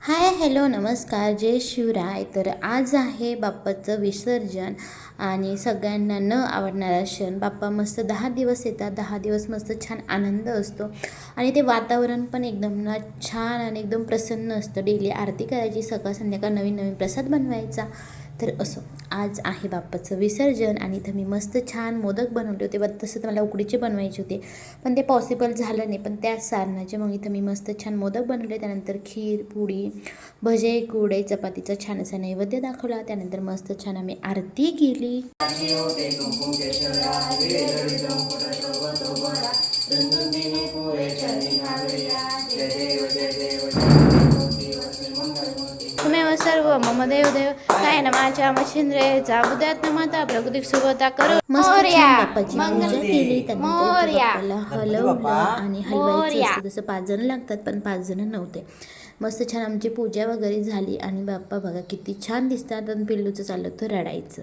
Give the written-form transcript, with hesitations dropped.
Hi hello नमस्कार जय शिवराय. तर आज आहे बाप्पाचं विसर्जन आणि सगळ्यांना न आवडणारा क्षण. बाप्पा मस्त 10 दिवस येतात, 10 दिवस मस्त छान आनंद असतो आणि ते वातावरण पण एकदम ना छान आणि एकदम प्रसन्न असतं. डेली आरती करायची, सकाळ संध्याकाळ नवीन नवीन प्रसाद बनवायचा. तर असं आज आहे बाप्पाचं विसर्जन आणि इथं मी मस्त छान मोदक बनवले होते. तसं तर मला उकडीचे बनवायचे होते पण ते पॉसिबल झालं नाही, पण त्याच सारणाचे मग इथं मी मस्त छान मोदक बनवले. त्यानंतर खीर, पुडी, भजे, कुरडई, चपातीचा छान असा नैवेद्य दाखवला. त्यानंतर मस्त छान आम्ही आरती केली. तुम्ही सर्व मम देव देव काय ना माझ्या मच्छिंद्रेचा बुद्धात माता प्रकृतिक सुबता करू. मस्त छान बाप्पाची पूजा केली. त्यानंतर इथे बाप्पाला हलवलं आणि हलवायचं असतं. तसं 5 जण लागतात पण 5 जण नव्हते. मस्त छान आमची पूजा वगैरे झाली आणि बाप्पा बघा किती छान दिसतात आणि पिल्लूचं चाललं तर रडायचं.